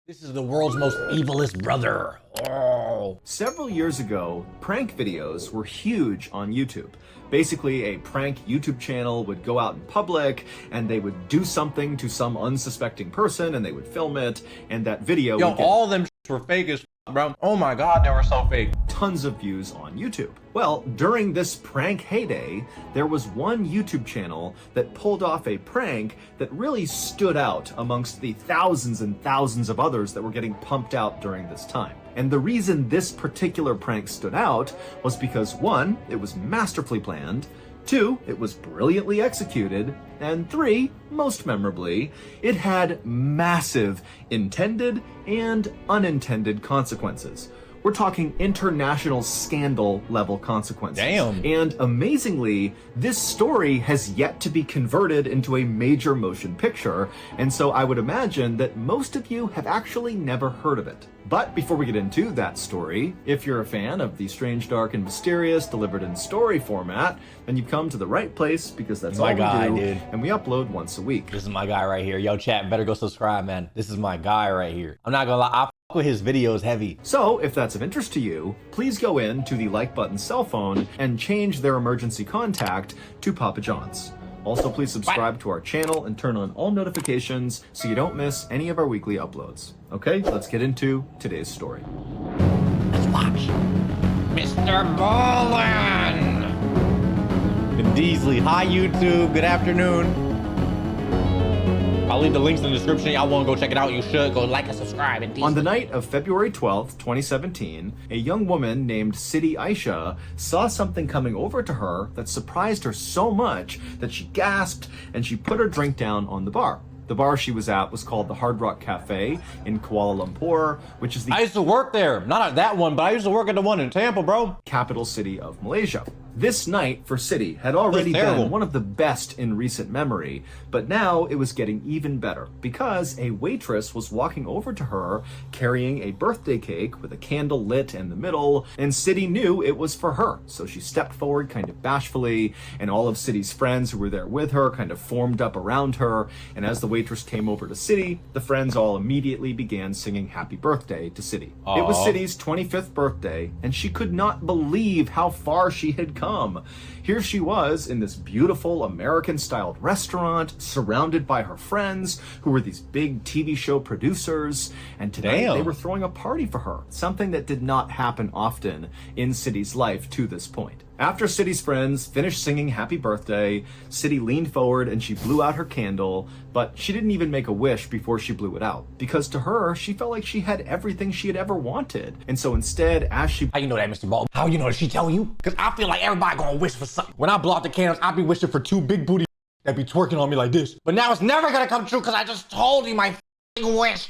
This is the world's most evilest brother. Oh. Several years ago, prank videos were huge on YouTube. Basically, a prank YouTube channel would go out in public and they would do something to some unsuspecting person and they would film it, and that video Yo, would get all them were fake as bro. Oh my god, they were so fake. tons of views on YouTube. Well, during this prank heyday, there was one YouTube channel that pulled off a prank that really stood out amongst the thousands and thousands of others that were getting pumped out during this time. And the reason this particular prank stood out was because one, it was masterfully planned, two, it was brilliantly executed, and three, most memorably, it had massive intended and unintended consequences. We're talking international scandal level consequences. Damn. And amazingly, this story has yet to be converted into a major motion picture, and so I would imagine that most of you have actually never heard of it. But before we get into that story, if you're a fan of the strange, dark, and mysterious delivered in story format, then you've come to the right place, because that's all we do, dude. and we upload once a week. This is my guy right here. Yo, chat, better go subscribe, man. This is my guy right here. I'm not gonna lie, I fuck with his videos heavy. So, if that's of interest to you, please go in to the like button cell phone and change their emergency contact to Papa John's. Also, please subscribe to our channel and turn on all notifications so you don't miss any of our weekly uploads. Okay, let's get into today's story. Let's watch. Mr. Bolin! And Deasley, hi YouTube, good afternoon. I'll leave the links in the description. Y'all want to go check it out, you should. Go like and subscribe. And On the night of February 12th, 2017, a young woman named Siti Aisha saw something coming over to her that surprised her so much that she gasped and she put her drink down on the bar. The bar she was at was called the Hard Rock Cafe in Kuala Lumpur, which is the I used to work there. Not at that one, but I used to work at the one in Tampa, bro. capital city of Malaysia. This night for Siti had already terrible. been one of the best in recent memory, but now it was getting even better because a waitress was walking over to her carrying a birthday cake with a candle lit in the middle, and Siti knew it was for her. So she stepped forward kind of bashfully, and all of Siti's friends who were there with her kind of formed up around her, and as the waitress came over to Siti, the friends all immediately began singing happy birthday to Siti. It was Siti's 25th birthday, and she could not believe how far she had come. Here she was in this beautiful American-styled restaurant, surrounded by her friends, who were these big TV show producers, and tonight Damn. they were throwing a party for her, something that did not happen often in Siti's life to this point. After Siti's friends finished singing happy birthday, Siti leaned forward and she blew out her candle, but she didn't even make a wish before she blew it out, because to her, she felt like she had everything she had ever wanted. And so instead, as she How you know that, Mr. Ball? How you know? Did she tell you? Because I feel like everybody gonna wish for something. When I blow out the candles, I be wishing for two big booty that be twerking on me like this. But now it's never gonna come true because I just told you my wish.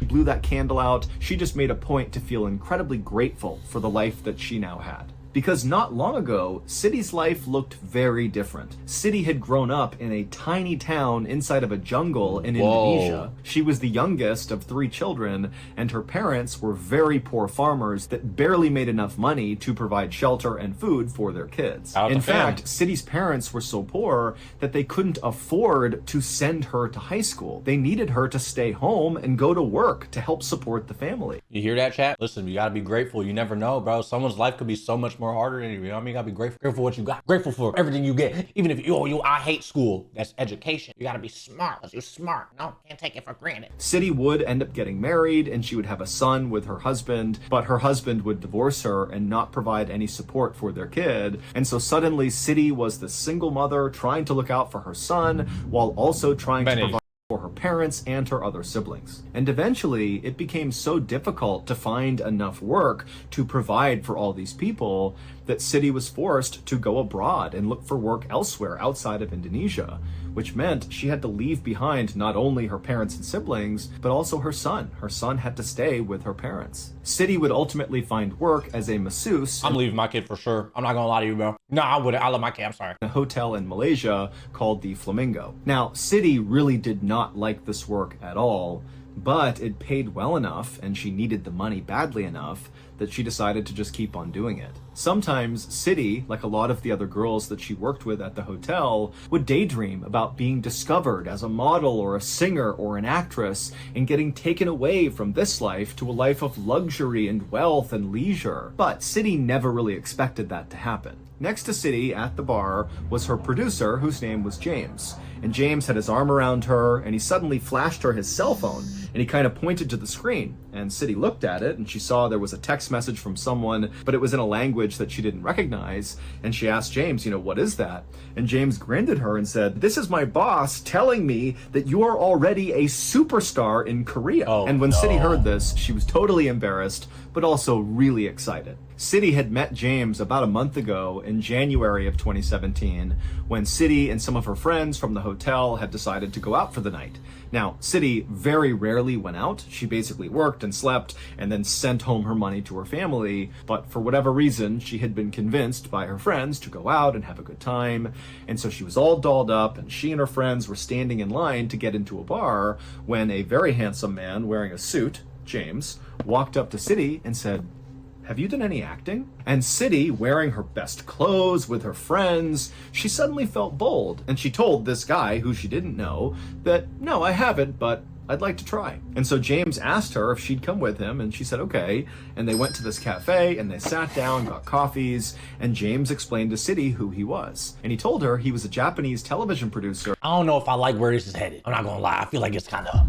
blew that candle out, she just made a point to feel incredibly grateful for the life that she now had. Because not long ago, Siti's life looked very different. Siti had grown up in a tiny town inside of a jungle in Indonesia. She was the youngest of 3 children, and her parents were very poor farmers that barely made enough money to provide shelter and food for their kids. In fact, Siti's parents were so poor that they couldn't afford to send her to high school. They needed her to stay home and go to work to help support the family. You hear that, chat? Listen, you gotta be grateful. You never know, bro. Someone's life could be so much more harder than you. You know what I mean? You gotta be grateful for what you got. Grateful for everything you get. Even if I hate school. That's education. You gotta be smart, because you're smart. No, can't take it for granted. Siti would end up getting married and she would have a son with her husband, but her husband would divorce her and not provide any support for their kid. And so suddenly Siti was the single mother trying to look out for her son while also trying to provide for her parents and her other siblings. And eventually, it became so difficult to find enough work to provide for all these people that Siti was forced to go abroad and look for work elsewhere outside of Indonesia, which meant she had to leave behind not only her parents and siblings, but also her son. Her son had to stay with her parents. Siti would ultimately find work as a masseuse. I'm leaving my kid for sure. I'm not gonna lie to you, bro. No, I wouldn't. I love my kid. I'm sorry. A hotel in Malaysia called the Flamingo. Now, Siti really did not like this work at all, But it paid well enough, and she needed the money badly enough, that she decided to just keep on doing it. Sometimes Siti, like a lot of the other girls that she worked with at the hotel, would daydream about being discovered as a model or a singer or an actress and getting taken away from this life to a life of luxury and wealth and leisure. But Siti never really expected that to happen. Next to Siti at the bar was her producer, whose name was James. And James had his arm around her, and he suddenly flashed her his cell phone, and he kind of pointed to the screen. And Siti looked at it, and she saw there was a text message from someone, but it was in a language that she didn't recognize. And she asked James, what is that? And James grinned at her and said, "This is my boss telling me that you are already a superstar in Korea." And when Siti heard this, she was totally embarrassed, but also really excited. Siti had met James about a month ago in January of 2017 when Siti and some of her friends from the hotel had decided to go out for the night. Now, Siti very rarely went out. She basically worked and slept and then sent home her money to her family. But for whatever reason, she had been convinced by her friends to go out and have a good time. And so she was all dolled up, and she and her friends were standing in line to get into a bar when a very handsome man wearing a suit, James, walked up to Siti and said, "Have you done any acting?" And Siti, wearing her best clothes with her friends, she suddenly felt bold, and she told this guy, who she didn't know, that, "No, I haven't, but I'd like to try." And so James asked her if she'd come with him, and she said okay. And they went to this cafe, and they sat down, got coffees, and James explained to Siti who he was. And he told her he was a Japanese television producer. I don't know if I like where this is headed. I'm not gonna lie. I feel like it's kind of...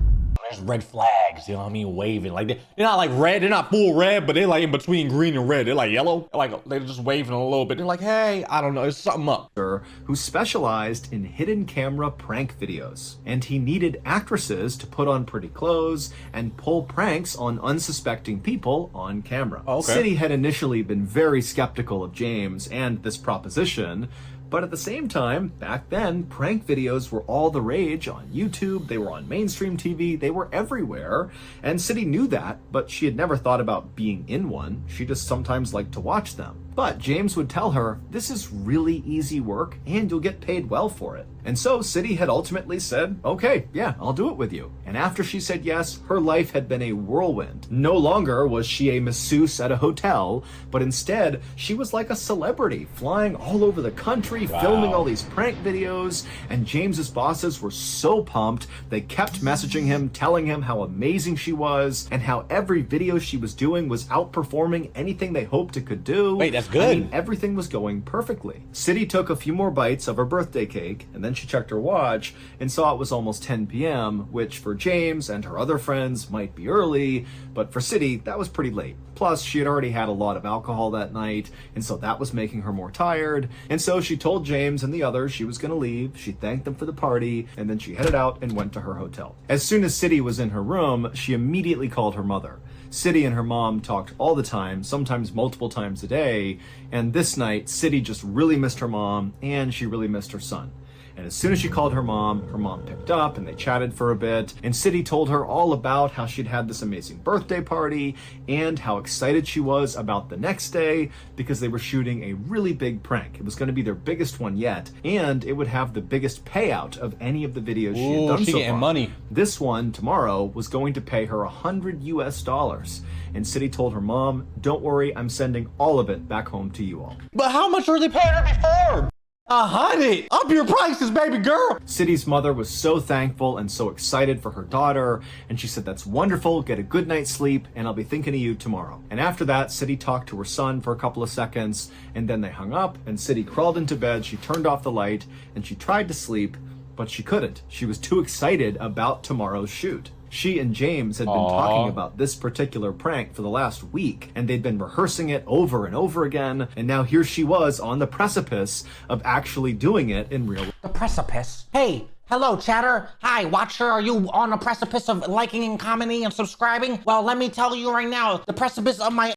There's red flags, waving. Like, they're not like red, they're not full red, but they're like in between green and red. They're like yellow. Like, they're just waving a little bit. They're like, hey, I don't know, there's something up. Who specialized in hidden camera prank videos. And he needed actresses to put on pretty clothes and pull pranks on unsuspecting people on camera. Siti had initially been very skeptical of James and this proposition, but at the same time, back then, prank videos were all the rage on YouTube, they were on mainstream TV, they were everywhere, and Siti knew that, but she had never thought about being in one. She just sometimes liked to watch them. But James would tell her, "This is really easy work, and you'll get paid well for it." And so Siti had ultimately said, "Okay, yeah, I'll do it with you." And after she said yes, her life had been a whirlwind. No longer was she a masseuse at a hotel, but instead, she was like a celebrity, flying all over the country, filming all these prank videos, and James's bosses were so pumped, they kept messaging him, telling him how amazing she was, and how every video she was doing was outperforming anything they hoped it could do. Wait, that's good. I mean, everything was going perfectly. Siti took a few more bites of her birthday cake, and then she checked her watch and saw it was almost 10 p.m., which for James and her other friends might be early, but for Siti, that was pretty late. Plus, she had already had a lot of alcohol that night, and so that was making her more tired. And so she told James and the others she was going to leave, she thanked them for the party, and then she headed out and went to her hotel. As soon as Siti was in her room, she immediately called her mother. Siti and her mom talked all the time, sometimes multiple times a day, and this night, Siti just really missed her mom, and she really missed her son. And as soon as she called her mom picked up and they chatted for a bit. And Siti told her all about how she'd had this amazing birthday party and how excited she was about the next day because they were shooting a really big prank. It was going to be their biggest one yet, and it would have the biggest payout of any of the videos she had done so far. Money. This one tomorrow was going to pay her $100. And Siti told her mom, "Don't worry, I'm sending all of it back home to you all." But how much were they paying her before? 100! Up your prices, baby girl! Siti's mother was so thankful and so excited for her daughter, and she said, "That's wonderful, get a good night's sleep, and I'll be thinking of you tomorrow." And after that, Siti talked to her son for a couple of seconds, and then they hung up, and Siti crawled into bed, she turned off the light, and she tried to sleep, but she couldn't. She was too excited about tomorrow's shoot. She and James had been talking about this particular prank for the last week, and they'd been rehearsing it over and over again, and now here she was on the precipice of actually doing it in real life. The precipice? Hey, hello, chatter. Hi, watcher. Are you on the precipice of liking and commenting and subscribing? Well, let me tell you right now, the precipice of my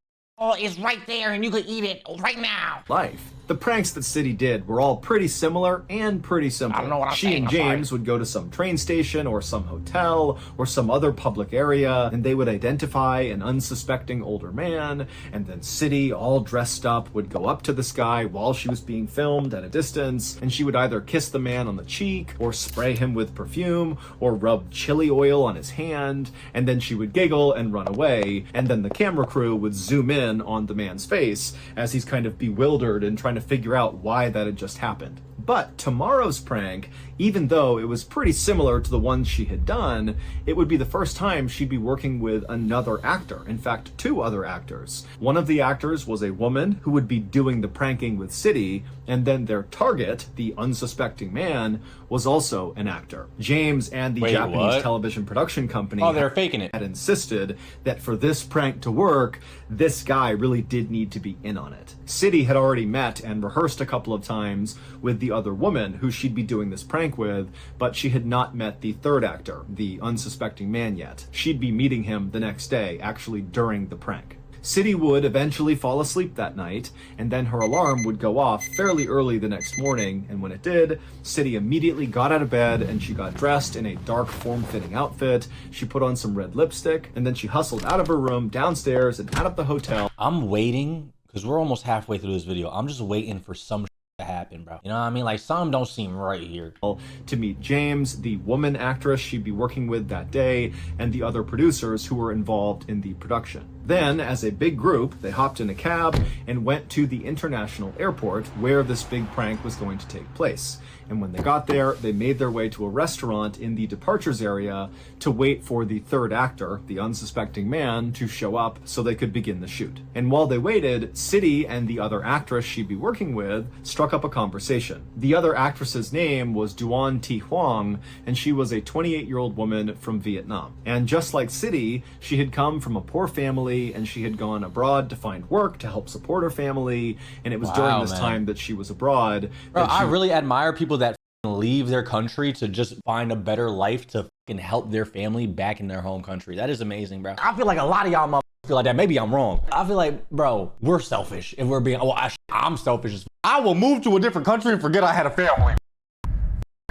is right there, and you could eat it right now. Life. The pranks that Siti did were all pretty similar and pretty simple. I don't know what I'm She saying, and I'm sorry. James would go to some train station or some hotel or some other public area, and they would identify an unsuspecting older man, and then Siti, all dressed up, would go up to this guy while she was being filmed at a distance, and she would either kiss the man on the cheek or spray him with perfume or rub chili oil on his hand, and then she would giggle and run away, and then the camera crew would zoom in on the man's face as he's kind of bewildered and trying to figure out why that had just happened. But tomorrow's prank, even though it was pretty similar to the ones she had done, it would be the first time she'd be working with another actor. In fact, two other actors. One of the actors was a woman who would be doing the pranking with Siti, and then their target, the unsuspecting man, was also an actor. James and the Wait, Japanese what? television production company Oh, they're faking it. had insisted that for this prank to work, this guy really did need to be in on it. Siti had already met and rehearsed a couple of times with the other woman who she'd be doing this prank with, but she had not met the third actor, the unsuspecting man, yet. She'd be meeting him the next day, actually during the prank. Siti would eventually fall asleep that night, and then her alarm would go off fairly early the next morning, and when it did, Siti immediately got out of bed and she got dressed in a dark form-fitting outfit, she put on some red lipstick, and then she hustled out of her room, downstairs, and out of the hotel. I'm waiting, because we're almost halfway through this video. I'm just waiting for some to happen, bro. You know what I mean? Like, some don't seem right here. To meet James, the woman actress she'd be working with that day, and the other producers who were involved in the production. Then, as a big group, they hopped in a cab and went to the international airport where this big prank was going to take place. And when they got there, they made their way to a restaurant in the departures area to wait for the third actor, the unsuspecting man, to show up so they could begin the shoot. And while they waited, Siti and the other actress she'd be working with struck up a conversation. The other actress's name was Duan Thi Huang, and she was a 28-year-old woman from Vietnam. And just like Siti, she had come from a poor family, and she had gone abroad to find work to help support her family, and it was during this time that she was abroad. Bro, that she I really admire people that leave their country to just find a better life to help their family back in their home country. That is amazing, bro. I feel like a lot of y'all motherfuckers feel like that. Maybe I'm wrong. I feel like, bro, we're selfish if we're being, I'm selfish as I will move to a different country and forget I had a family.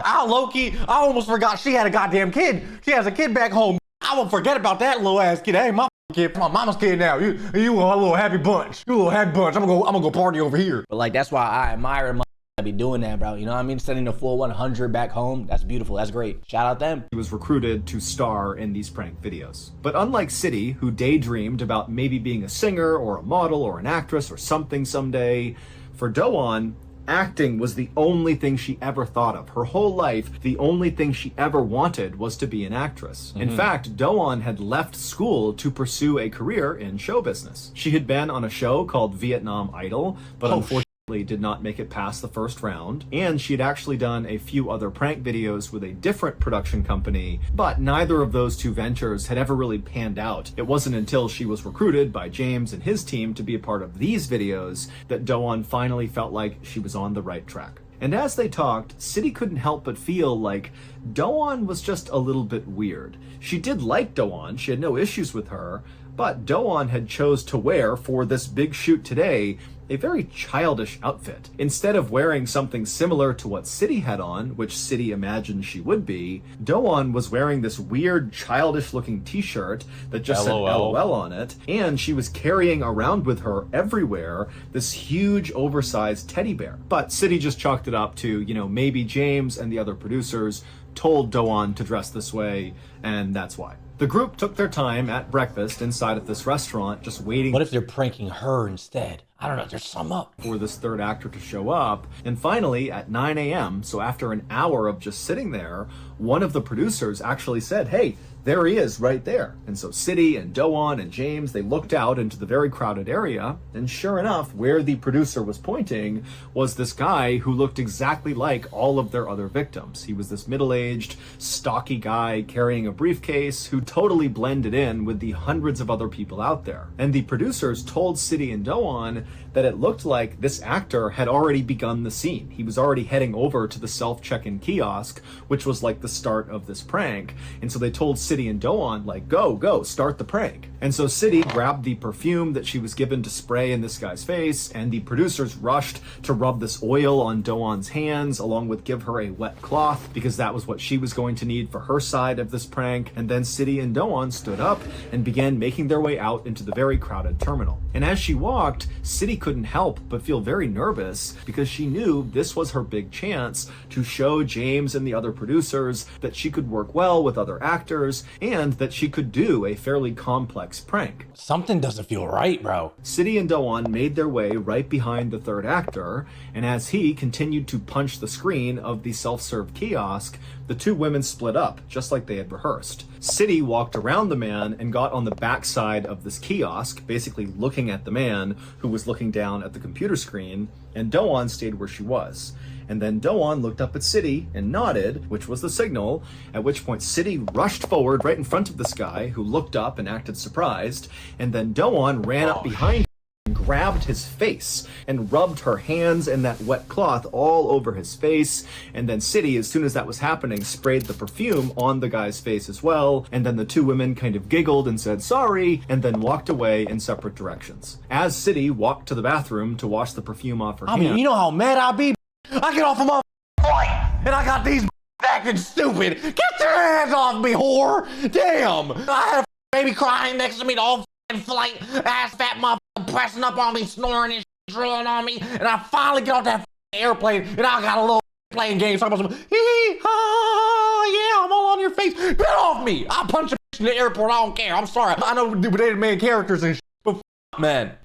I almost forgot she had a goddamn kid. She has a kid back home. I will forget about that little ass kid. Hey, my kid, my mama's kid now. You a little happy bunch. You a little happy bunch. I'm gonna go party over here. But like, that's why I admire my be doing that, bro. You know what I mean? Sending the full 100 back home. That's beautiful. That's great. Shout out them. He was recruited to star in these prank videos. But unlike Siti, who daydreamed about maybe being a singer or a model or an actress or something someday, for Do-won, acting was the only thing she ever thought of. Her whole life, the only thing she ever wanted was to be an actress. In fact, Do-won had left school to pursue a career in show business. She had been on a show called Vietnam Idol, but unfortunately did not make it past the first round, and she had actually done a few other prank videos with a different production company, but neither of those two ventures had ever really panned out. It wasn't until she was recruited by James and his team to be a part of these videos that Do-won finally felt like she was on the right track. And as they talked, Siti couldn't help but feel like Do-won was just a little bit weird. She did like Do-won, she had no issues with her, but Do-won had chose to wear, for this big shoot today, a very childish outfit. Instead of wearing something similar to what Siti had on, which Siti imagined she would be, Do-won was wearing this weird childish looking t-shirt that just said LOL on it, and she was carrying around with her everywhere this huge oversized teddy bear. But Siti just chalked it up to, maybe James and the other producers told Do-won to dress this way, and that's why. The group took their time at breakfast inside of this restaurant, just waiting. What if they're pranking her instead? I don't know, there's some up. For this third actor to show up. And finally, at 9 a.m., so after an hour of just sitting there, one of the producers actually said, hey, there he is right there. And so Siti and Do-won and James, they looked out into the very crowded area, and sure enough, where the producer was pointing was this guy who looked exactly like all of their other victims. He was this middle-aged, stocky guy carrying a briefcase who totally blended in with the hundreds of other people out there. And the producers told Siti and Do-won that it looked like this actor had already begun the scene. He was already heading over to the self-check-in kiosk, which was like the start of this prank. And so they told Siti and Do-won, like, go, start the prank. And so Siti grabbed the perfume that she was given to spray in this guy's face, and the producers rushed to rub this oil on Do-won's hands, along with give her a wet cloth, because that was what she was going to need for her side of this prank. And then Siti and Do-won stood up and began making their way out into the very crowded terminal. And as she walked, Siti couldn't help but feel very nervous, because she knew this was her big chance to show James and the other producers that she could work well with other actors, and that she could do a fairly complex prank. Something doesn't feel right, bro. Siti and Do-won made their way right behind the third actor, and as he continued to punch the screen of the self-serve kiosk, the two women split up, just like they had rehearsed. Siti walked around the man and got on the backside of this kiosk, basically looking at the man who was looking down at the computer screen, and Do-won stayed where she was. And then Do-won looked up at Siti and nodded, which was the signal, at which point Siti rushed forward right in front of this guy, who looked up and acted surprised, and then Do-won ran up behind him and grabbed his face and rubbed her hands and that wet cloth all over his face. And then Siti, as soon as that was happening, sprayed the perfume on the guy's face as well. And then the two women kind of giggled and said sorry, and then walked away in separate directions. As Siti walked to the bathroom to wash the perfume off her hands, You know how mad I be? I get off of my flight, and I got these acting stupid. Get your hands off me, whore! Damn! I had a baby crying next to me the whole flight, ass fat motherfucker pressing up on me, snoring and drilling on me, and I finally get off that airplane, and I got a little playing game, talking about some hee ha, yeah, I'm all on your face. Get off me! I'll punch a in the airport, I don't care. I'm sorry. I know they're the main characters and but man.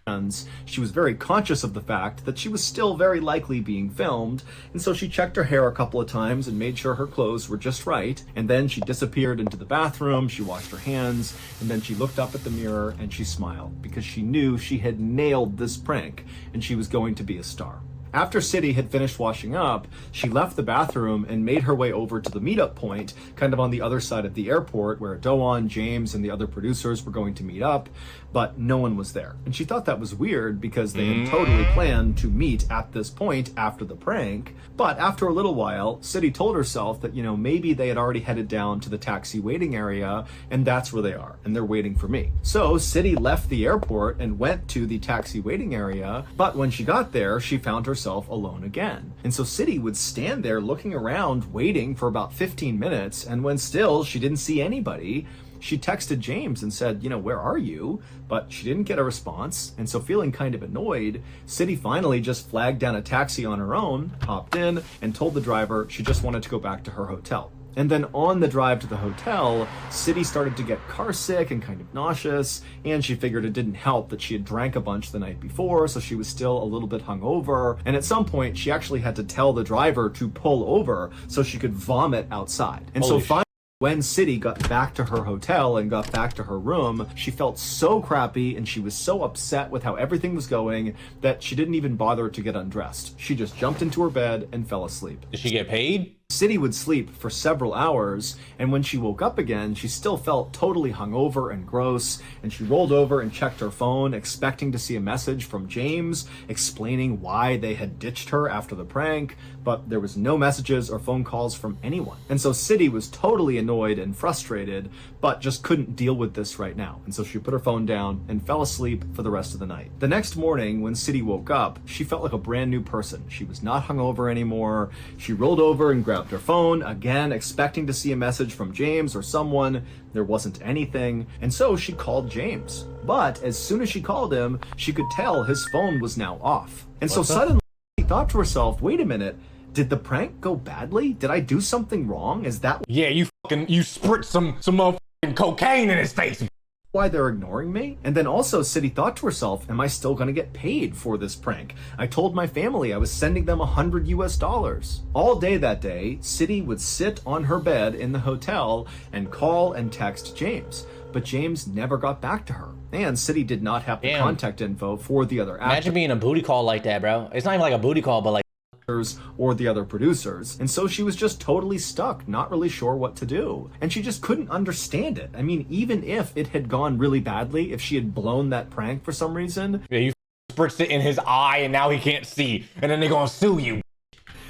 She was very conscious of the fact that she was still very likely being filmed, and so she checked her hair a couple of times and made sure her clothes were just right, and then she disappeared into the bathroom, she washed her hands, and then she looked up at the mirror and she smiled, because she knew she had nailed this prank and she was going to be a star. After Siti had finished washing up, she left the bathroom and made her way over to the meetup point, kind of on the other side of the airport, where Do-won, James, and the other producers were going to meet up, but no one was there. And she thought that was weird, because they had totally planned to meet at this point after the prank. But after a little while, Siti told herself that, maybe they had already headed down to the taxi waiting area, and that's where they are, and they're waiting for me. So Siti left the airport and went to the taxi waiting area, but when she got there, she found herself alone again. And so Siti would stand there looking around, waiting for about 15 minutes, and when still she didn't see anybody, she texted James and said, where are you? But she didn't get a response, and so feeling kind of annoyed, Siti finally just flagged down a taxi on her own, hopped in, and told the driver she just wanted to go back to her hotel. And then on the drive to the hotel, Siti started to get car sick and kind of nauseous, and she figured it didn't help that she had drank a bunch the night before, so she was still a little bit hungover, and at some point she actually had to tell the driver to pull over so she could vomit outside. And so finally, when Siti got back to her hotel and got back to her room, she felt so crappy and she was so upset with how everything was going that she didn't even bother to get undressed. She just jumped into her bed and fell asleep. Did she get paid? Siti would sleep for several hours, and when she woke up again, she still felt totally hungover and gross, and she rolled over and checked her phone, expecting to see a message from James explaining why they had ditched her after the prank, but there was no messages or phone calls from anyone. And so Siti was totally annoyed and frustrated, but just couldn't deal with this right now, and so she put her phone down and fell asleep for the rest of the night. The next morning, when Siti woke up, she felt like a brand new person. She was not hungover anymore. She rolled over and grabbed her phone, again expecting to see a message from James or someone. There wasn't anything, and so she called James. But as soon as she called him, she could tell his phone was now off. And so suddenly she thought to herself, wait a minute, did the prank go badly? Did I do something wrong? Is that Yeah, you spritz some motherfucking cocaine in his face. why they're ignoring me? And then also Siti thought to herself, am I still gonna get paid for this prank? I told my family I was sending them $100. All day that day, Siti would sit on her bed in the hotel and call and text James. But James never got back to her. And Siti did not have the contact info for the other actors. Imagine being a booty call like that, bro. It's not even like a booty call, but like or the other producers. And so she was just totally stuck, not really sure what to do. And she just couldn't understand it. I mean, even if it had gone really badly, if she had blown that prank for some reason. Yeah, you spritzed it in his eye and now he can't see. And then they're gonna sue you.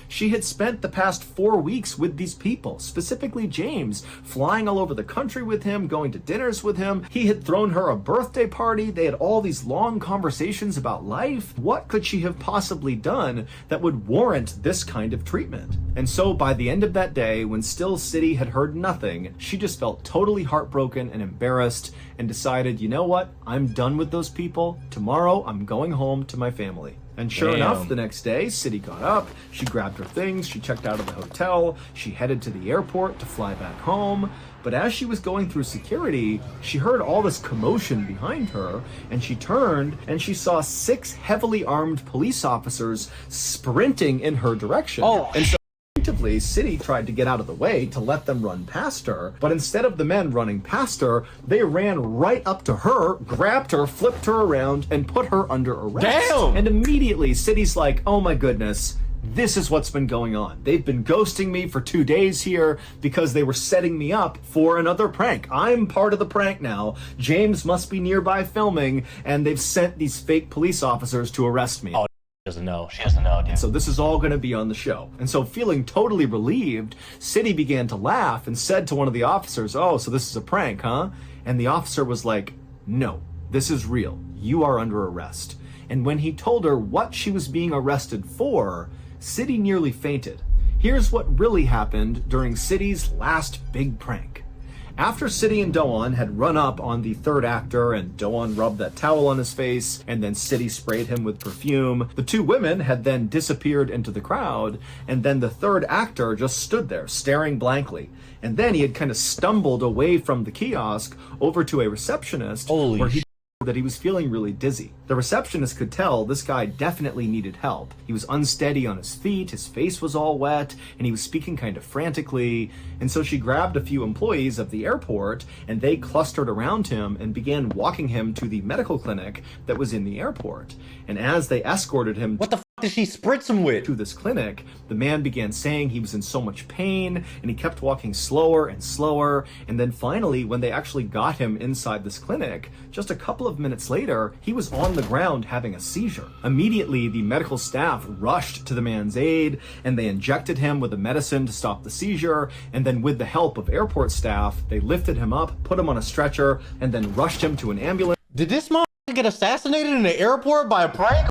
She had spent the past 4 weeks with these people, specifically James, flying all over the country with him, going to dinners with him. He had thrown her a birthday party. They had all these long conversations about life. What could she have possibly done that would warrant this kind of treatment? And so by the end of that day, when still Siti had heard nothing, she just felt totally heartbroken and embarrassed and decided, you know what? I'm done with those people. Tomorrow, I'm going home to my family. And sure enough, the next day, Siti got up, she grabbed her things, she checked out of the hotel, she headed to the airport to fly back home. But as she was going through security, she heard all this commotion behind her, and she turned and she saw 6 heavily armed police officers sprinting in her direction. And so instinctively, Siti tried to get out of the way to let them run past her, but instead of the men running past her, they ran right up to her, grabbed her, flipped her around, and put her under arrest. Damn! And immediately, Siti's like, oh my goodness, this is what's been going on. They've been ghosting me for 2 days here because they were setting me up for another prank. I'm part of the prank now. James must be nearby filming, and they've sent these fake police officers to arrest me. Oh, she doesn't know. She doesn't know, dude. So this is all going to be on the show. And so feeling totally relieved, Siti began to laugh and said to one of the officers, oh, so this is a prank, huh? And the officer was like, no, this is real. You are under arrest. And when he told her what she was being arrested for, Siti nearly fainted. Here's what really happened during Siti's last big prank. After Siti and Do-un had run up on the third actor and Do-un rubbed that towel on his face and then Siti sprayed him with perfume, the 2 women had then disappeared into the crowd, and then the third actor just stood there staring blankly. And then he had kind of stumbled away from the kiosk over to a receptionist where he that he was feeling really dizzy. The receptionist could tell this guy definitely needed help. He was unsteady on his feet, his face was all wet, and he was speaking kind of frantically. And so she grabbed a few employees of the airport and they clustered around him and began walking him to the medical clinic that was in the airport. And as they escorted him What the f did she spritz him with? to this clinic, the man began saying he was in so much pain and he kept walking slower and slower. And then finally, when they actually got him inside this clinic, just a couple of minutes later, he was on the ground having a seizure. Immediately, the medical staff rushed to the man's aid and they injected him with a medicine to stop the seizure. And then with the help of airport staff, they lifted him up, put him on a stretcher, and then rushed him to an ambulance. Did this motherfucker get assassinated in the airport by a prank?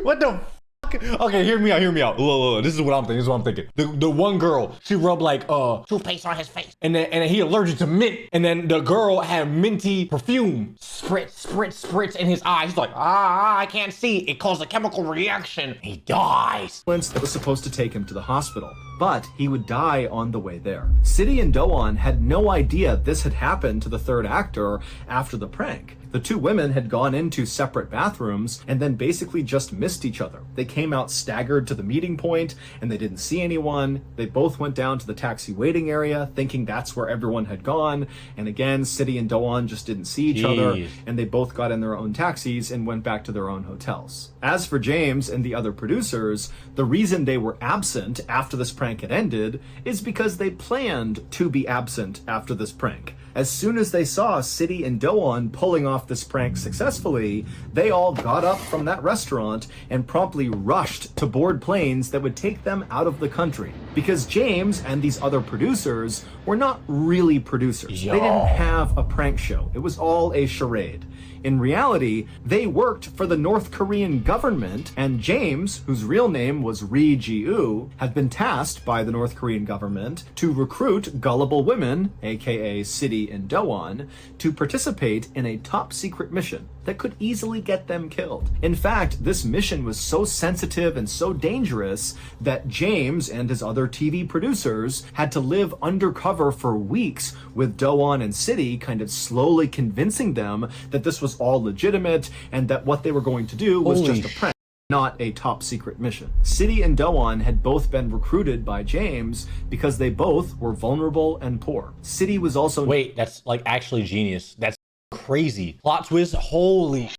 What the fuck? Okay, hear me out. Look, this is what I'm thinking. The one girl, she rubbed like toothpaste on his face, and then he allergic to mint, and then the girl had minty perfume. Spritz in his eyes. He's like, I can't see. It caused a chemical reaction. He dies. That was supposed to take him to the hospital, but he would die on the way there. Siti and Do-un had no idea this had happened to the third actor after the prank. The 2 women had gone into separate bathrooms and then basically just missed each other. They came out staggered to the meeting point and they didn't see anyone. They both went down to the taxi waiting area thinking that's where everyone had gone. And again, Siti and Do-un just didn't see each other and they both got in their own taxis and went back to their own hotels. As for James and the other producers, the reason they were absent after this prank had ended is because they planned to be absent after this prank. As soon as they saw Siti and Do-un pulling off this prank successfully, they all got up from that restaurant and promptly rushed to board planes that would take them out of the country. Because James and these other producers were not really producers. They didn't have a prank show. It was all a charade. In reality, they worked for the North Korean government, and James, whose real name was Ri Ji-woo, had been tasked by the North Korean government to recruit gullible women, aka Siti and Do-un, to participate in a top secret mission that could easily get them killed. In fact, this mission was so sensitive and so dangerous that James and his other TV producers had to live undercover for weeks with Do-un and Siti kind of slowly convincing them that this was all legitimate and that what they were going to do was just a prank, not a top secret mission. Siti and Do-un had both been recruited by James because they both were vulnerable and poor. Siti was also— Wait, that's like actually genius. That's crazy. Plot twist, holy.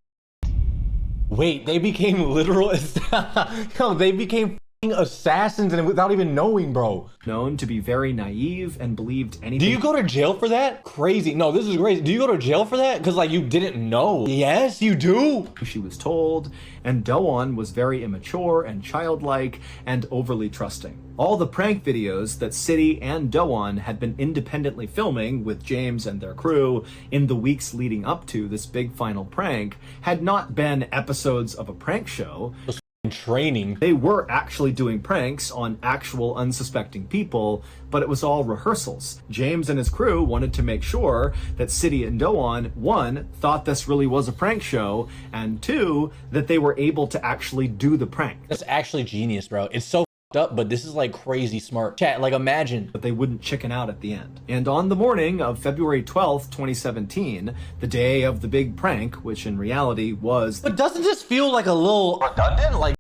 Wait, they became literal. Yo, they became assassins and without even knowing, bro. Known to be very naive and believed anything. Do you go to jail for that? Crazy. No, this is crazy. Do you go to jail for that? Because like you didn't know. Yes, you do. She was told, and Do-won was very immature and childlike and overly trusting. All the prank videos that Siti and Do-won had been independently filming with James and their crew in the weeks leading up to this big final prank had not been episodes of a prank show. Training. They were actually doing pranks on actual unsuspecting people, but it was all rehearsals. James and his crew wanted to make sure that Siti and Do-won, one, thought this really was a prank show, and two, that they were able to actually do the prank. That's actually genius, bro. It's so up, but this is like crazy smart. Chat, like imagine. But they wouldn't chicken out at the end. And on the morning of February 12th, 2017, the day of the big prank, which in reality was... But doesn't this feel like a little redundant? Like,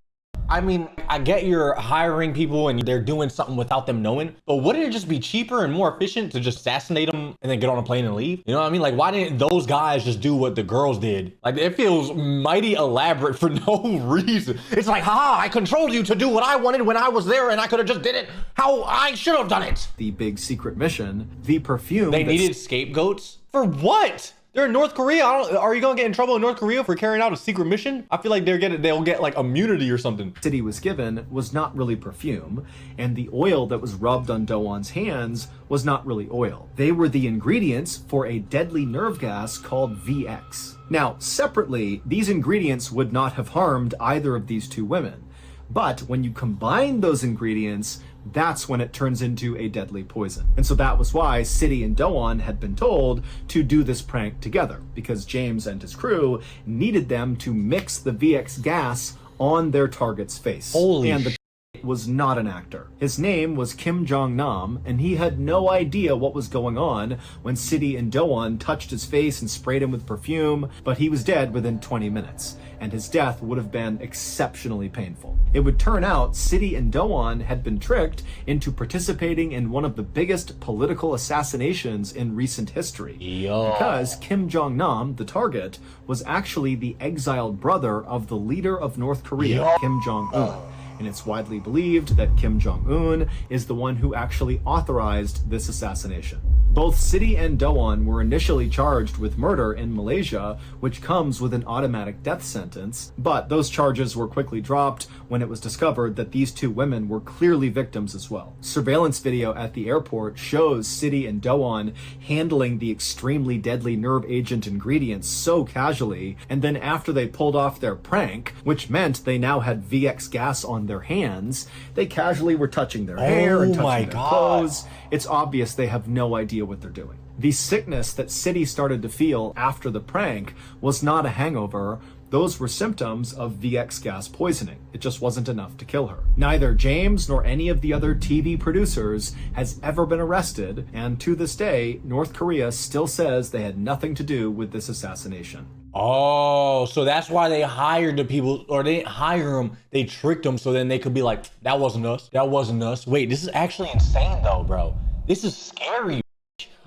I mean, I get you're hiring people and they're doing something without them knowing, but wouldn't it just be cheaper and more efficient to just assassinate them and then get on a plane and leave? You know what I mean? Like, why didn't those guys just do what the girls did? Like, it feels mighty elaborate for no reason. It's like, haha, I controlled you to do what I wanted when I was there and I could have just did it how I should have done it. The big secret mission, the perfume... They needed scapegoats? For what? They're in North Korea. Are you gonna get in trouble in North Korea for carrying out a secret mission? I feel like they'll get like immunity or something. Siti was given was not really perfume, and the oil that was rubbed on Do-won's hands was not really oil. They were the ingredients for a deadly nerve gas called VX. Now, separately, these ingredients would not have harmed either of these two women. But when you combine those ingredients, that's when it turns into a deadly poison. And so that was why Siti and Do-won had been told to do this prank together, because James and his crew needed them to mix the VX gas on their target's face. And the was not an actor. His name was jong-nam, and he had no idea what was going on when Siti and Do-won touched his face and sprayed him with perfume, but he was dead within 20 minutes, and his death would have been exceptionally painful. It would turn out Siti and Do-won had been tricked into participating in one of the biggest political assassinations in recent history. Because jong-nam, the target, was actually the exiled brother of the leader of North Korea, Kim Jong-un. And it's widely believed that Kim Jong-un is the one who actually authorized this assassination. Both Siti and Do-won were initially charged with murder in Malaysia, which comes with an automatic death sentence, but those charges were quickly dropped when it was discovered that these two women were clearly victims as well. Surveillance video at the airport shows Siti and Do-won handling the extremely deadly nerve agent ingredients so casually, and then after they pulled off their prank, which meant they now had VX gas on their hands, they casually were touching their hair and touching their clothes. It's obvious they have no idea what they're doing. The sickness that Siti started to feel after the prank was not a hangover. Those were symptoms of VX gas poisoning. It just wasn't enough to kill her. Neither James nor any of the other TV producers has ever been arrested, and to this day, North Korea still says they had nothing to do with this assassination. Oh, so that's why they hired the people, or they didn't hire them, they tricked them so then they could be like, that wasn't us, that wasn't us. Wait, this is actually insane though, bro. This is scary.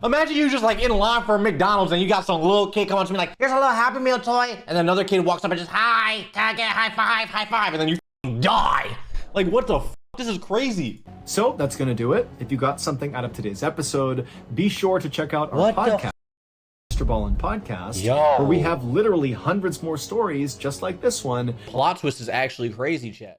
Imagine you just like in line for a McDonald's and you got some little kid come up to me like, here's a little Happy Meal toy. And then another kid walks up and just, hi, can I get a high five? And then you die. Like, what the f? This is crazy. So that's gonna do it. If you got something out of today's episode, be sure to check out our podcast. Mr. Ballin Podcast, where we have literally hundreds more stories just like this one. Plot twist is actually crazy, chat.